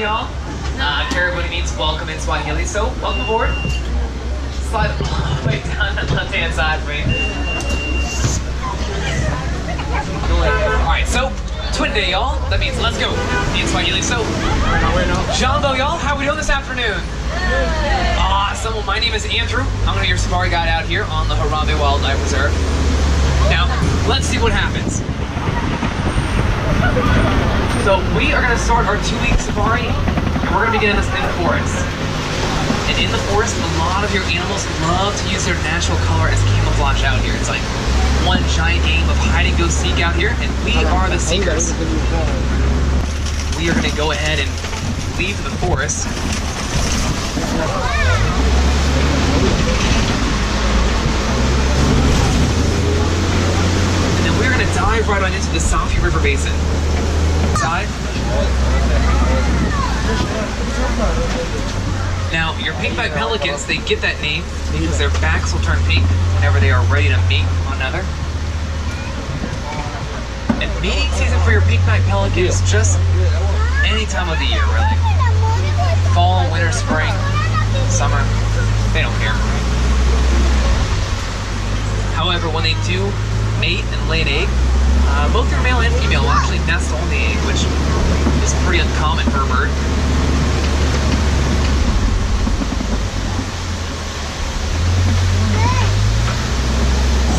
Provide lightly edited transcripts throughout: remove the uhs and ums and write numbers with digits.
morning, y'all. Caribou means welcome in Swahili, so welcome aboard. Slide all the way down that left-hand side for me. Alright, so, twin day, y'all. That means let's go in Swahili. So, Jumbo, y'all, how are we doing this afternoon? Awesome. Well, my name is Andrew. I'm going to be your safari guide out here on the Harambe Wildlife Reserve. Now, let's see what happens. So we are going to start our 2-week safari, and we're going to begin this in the forest. And in the forest, a lot of your animals love to use their natural color as camouflage out here. It's like one giant game of hide and go seek out here, and we are the seekers. We are going to go ahead and leave the forest. And then we're going to dive right on into the Safi River Basin. Now, your pink-backed pelicans, they get that name because their backs will turn pink whenever they are ready to mate on another. And mating season for your pink-backed pelican is just any time of the year, really. Fall, winter, spring, summer, they don't care. However, when they do mate and lay an egg, both your male and female will actually nest on the egg, which is pretty uncommon for a bird.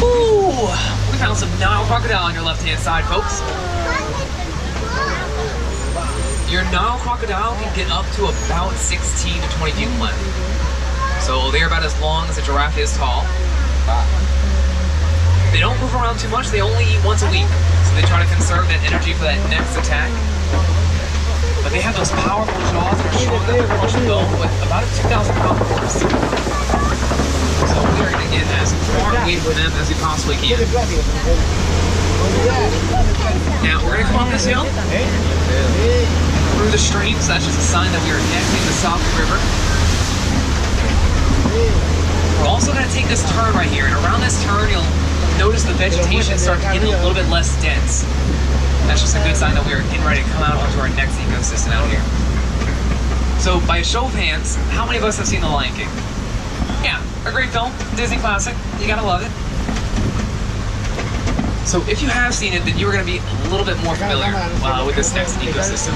Ooh, we found some Nile crocodile on your left-hand side, folks. Your Nile crocodile can get up to about 16 to 20 feet in length. So they're about as long as a giraffe is tall. They don't move around too much, they only eat once a week. So they try to conserve that energy for that next attack. But they have those powerful jaws that are strong enough to crush a bone with about a 2,000-pound force. So we are going to get as far away from them as we possibly can. Now, we're going to come up this hill through the streams. That's just a sign that we are exiting the Safi River. We're also going to take this turn right here, and around this turn you'll notice the vegetation starts getting a little bit less dense. That's just a good sign that we are getting ready to come out onto our next ecosystem out here. So by a show of hands, how many of us have seen The Lion King? Yeah, a great film, Disney classic, you gotta love it. So if you have seen it, then you're going to be a little bit more familiar with this next ecosystem.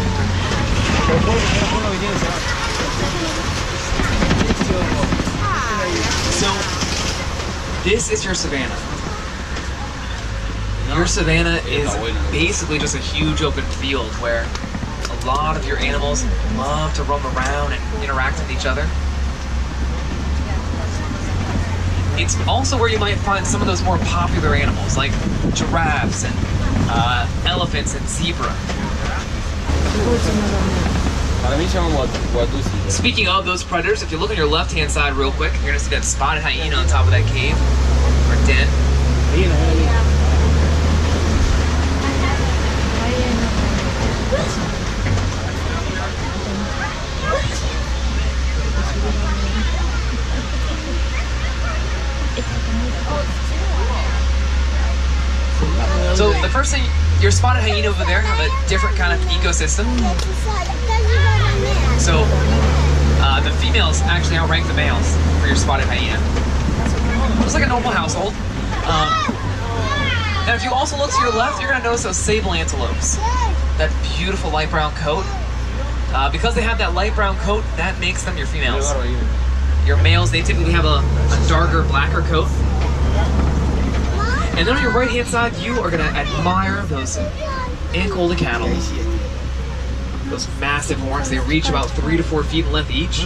So this is your savanna. Your savanna is basically just a huge open field where a lot of your animals love to roam around and interact with each other. It's also where you might find some of those more popular animals like giraffes and elephants and zebra. Speaking of those predators, if you look on your left-hand side real quick, you're going to see that spotted hyena on top of that cave or den. So the first thing, your spotted hyena over there have a different kind of ecosystem. So the females actually outrank the males for your spotted hyena. Just like a normal household. And if you also look to your left, you're going to notice those sable antelopes. That beautiful light brown coat. Because they have that light brown coat, that makes them your females. Your males, they typically have a darker, blacker coat. And then on your right-hand side, you are going to admire those Angola cattle. Those massive horns, they reach about 3 to 4 feet in length each.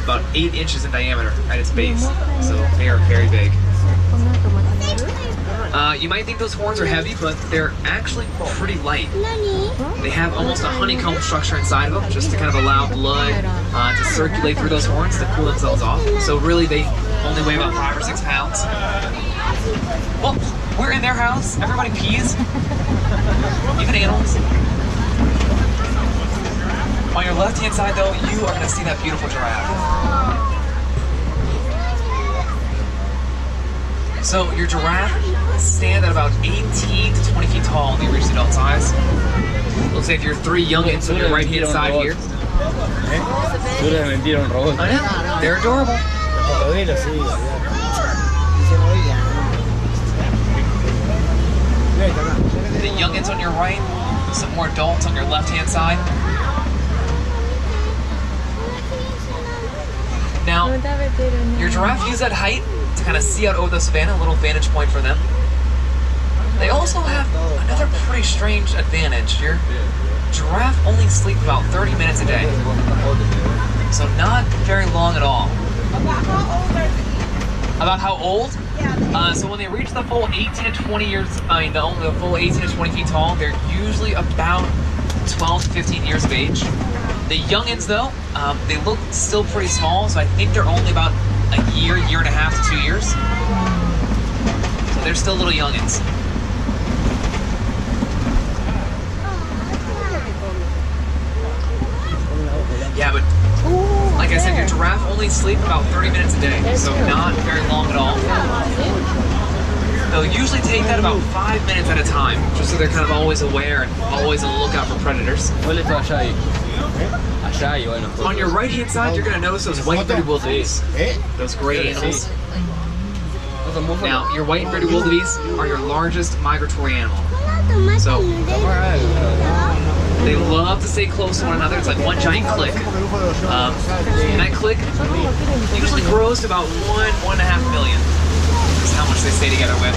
About 8 inches in diameter at its base. So they are very big. You might think those horns are heavy, but they're actually pretty light. They have almost a honeycomb structure inside of them, just to kind of allow blood to circulate through those horns to cool themselves off. So really, they only weigh about 5 or 6 pounds. Well, we're in their house. Everybody pees. Even animals. On your left-hand side, though, you are going to see that beautiful giraffe. So your giraffe stand at about 18 to 20 feet tall when they reach adult size. Looks like your three youngins on your right hand side here. I know, they're adorable. The youngins on your right, some more adults on your left hand side. Now, your giraffe use that height to kind of see out over the savannah, a little vantage point for them. They also have another pretty strange advantage. Your giraffe only sleep about 30 minutes a day, so not very long at all. About how old? So when they reach the full 18 to 20 years, the full 18 to 20 feet tall, they're usually about 12 to 15 years of age. The youngins, though, they look still pretty small, so I think they're only about a year and a half to 2 years. So they're still little youngins. Yeah, but like I said, your giraffe only sleep about 30 minutes a day, so not very long at all. They'll usually take that about 5 minutes at a time, just so they're kind of always aware and always on the lookout for predators. On your right-hand side, you're going to notice those white and bearded wildebeest, those great animals. Now, your white and bearded wildebeest are your largest migratory animal. So, they love to stay close to one another. It's like one giant clique. And that clique usually grows to about 1.5 million. That's how much they stay together with.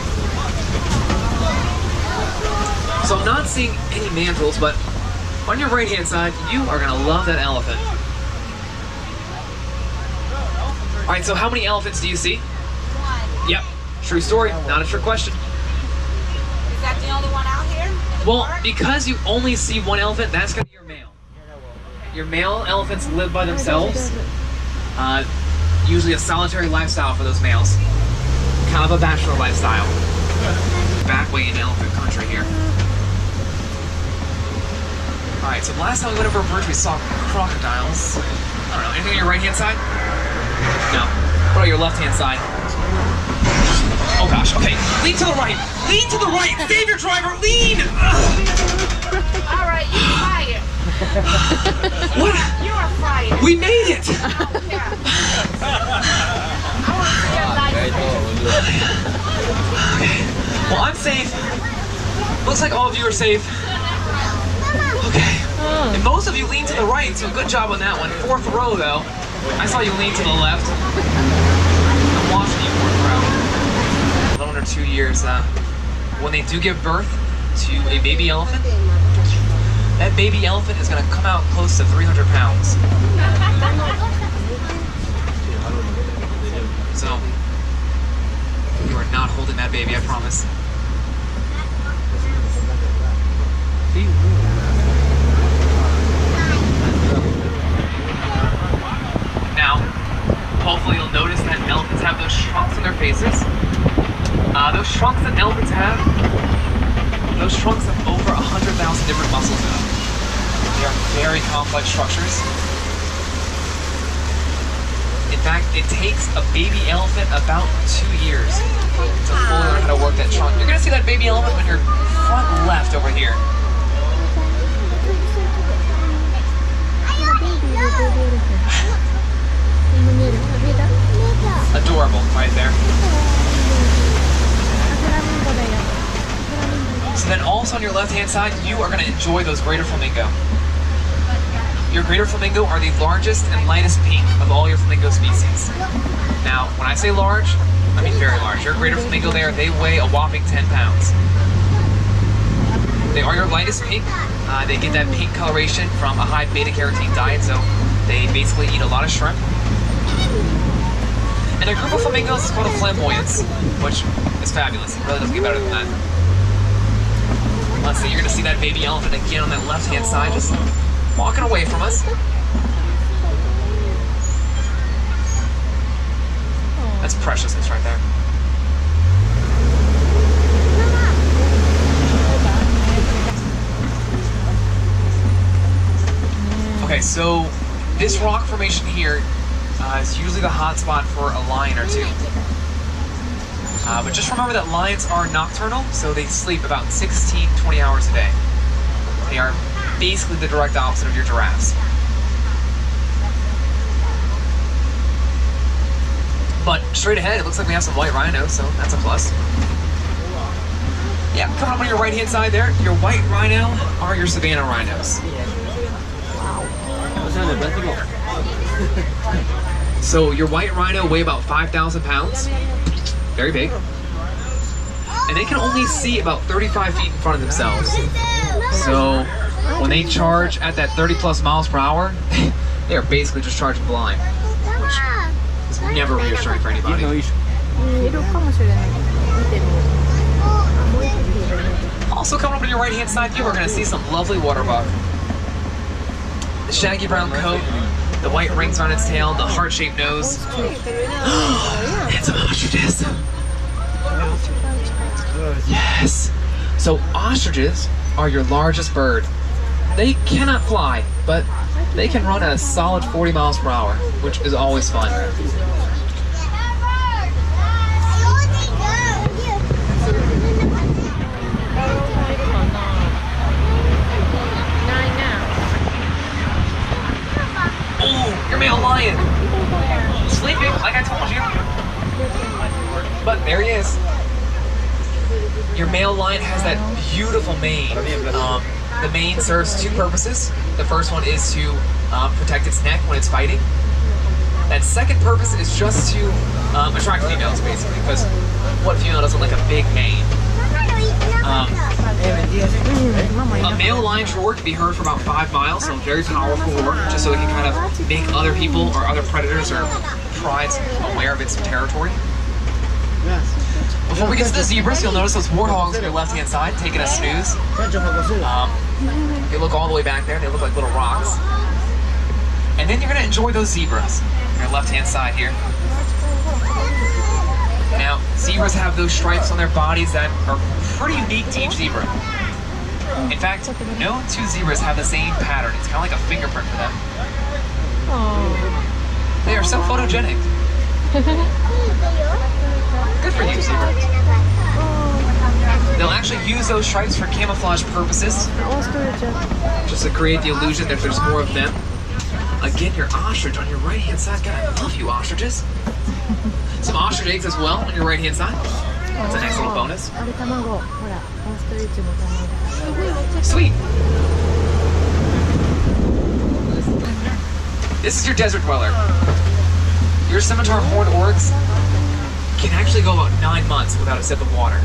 So I'm not seeing any mandrills, but on your right-hand side, you are going to love that elephant. All right, so how many elephants do you see? One. Yep, true story, not a trick question. Is that the only one out here? Well, because you only see one elephant, that's going to be your male. Your male elephants live by themselves. Usually a solitary lifestyle for those males. Kind of a bachelor lifestyle. Back way in elephant country here. Alright, so last time we went over a bridge, we saw crocodiles. I don't know, anything on your right-hand side? No. What about your left-hand side? Oh gosh, okay. Lean to the right! Lean to the right! Save your driver! Lean! Alright, you're fired. What? You are fired. We made it! I want to see your life. Okay. Well, I'm safe. Looks like all of you are safe. Okay. And most of you lean to the right, so good job on that one. Fourth row, though. I saw you lean to the left. I'm watching you, fourth row. A little under 2 years, when they do give birth to a baby elephant, that baby elephant is going to come out close to 300 pounds. So, you are not holding that baby, I promise. Now, hopefully you'll notice that elephants have those trunks on their faces. Those trunks that elephants have, those trunks have over 100,000 different muscles in them. They are very complex structures. In fact, it takes a baby elephant about 2 years to fully learn how to work that trunk. You're gonna see that baby elephant on your front left over here. Adorable, right there. So then also on your left-hand side, you are going to enjoy those greater flamingo. Your greater flamingo are the largest and lightest pink of all your flamingo species. Now, when I say large, I mean very large. Your greater flamingo there, they weigh a whopping 10 pounds. They are your lightest pink. They get that pink coloration from a high beta-carotene diet, so they basically eat a lot of shrimp. And a group of flamingos is called a flamboyance, which is fabulous. It really doesn't get better than that. Let's see, you're going to see that baby elephant again on that left-hand side, just walking away from us. That's preciousness right there. Okay, so this rock formation here is usually the hot spot for a lion or two. But just remember that lions are nocturnal, so they sleep about 16-20 hours a day. They are basically the direct opposite of your giraffes. But straight ahead, it looks like we have some white rhinos, so that's a plus. Yeah, coming up on your right-hand side there, your white rhino are your savanna rhinos. So your white rhino weigh about 5,000 pounds, very big, and they can only see about 35 feet in front of themselves. So when they charge at that 30 plus miles per hour, they are basically just charging blind, which is never reassuring for anybody. Also coming up on your right-hand side view, we're going to see some lovely water buck. The shaggy brown coat, the white rings on its tail, the heart-shaped nose. And some ostriches. Yes. So ostriches are your largest bird. They cannot fly, but they can run at a solid 40 miles per hour, which is always fun. Oh, your male lion. Sleeping, like I told you. But there he is. Your male lion has that beautiful mane. The mane serves two purposes. The first one is to protect its neck when it's fighting. That second purpose is just to attract females, basically, because what female doesn't like a big mane? A male lion's roar can be heard for about 5 miles, so a very powerful roar, just so it can kind of make other people or other predators or prides aware of its territory. Before we get to the zebras, you'll notice those warthogs on your left-hand side taking a snooze. They look all the way back there. They look like little rocks. And then you're going to enjoy those zebras on your left-hand side here. Now, zebras have those stripes on their bodies that are pretty unique to each zebra. In fact, no two zebras have the same pattern. It's kind of like a fingerprint for them. They are so photogenic. Good for you, zebra. They'll actually use those stripes for camouflage purposes, just to create the illusion that there's more of them. Again, your ostrich on your right-hand side. God, I love you, ostriches. Some ostrich eggs as well on your right-hand side. That's a nice little bonus. Sweet. This is your desert dweller. Your scimitar horned oryx can actually go about 9 months without a sip of water.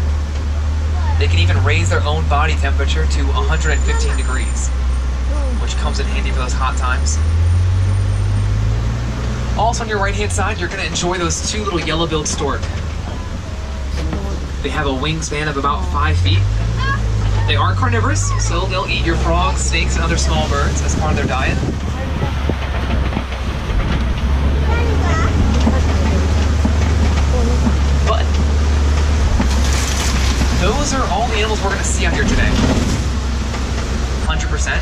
They can even raise their own body temperature to 115 degrees, which comes in handy for those hot times. Also on your right-hand side, you're going to enjoy those two little yellow-billed stork. They have a wingspan of about 5 feet. They are carnivorous, so they'll eat your frogs, snakes, and other small birds as part of their diet. But those are all the animals we're going to see out here today. 100%.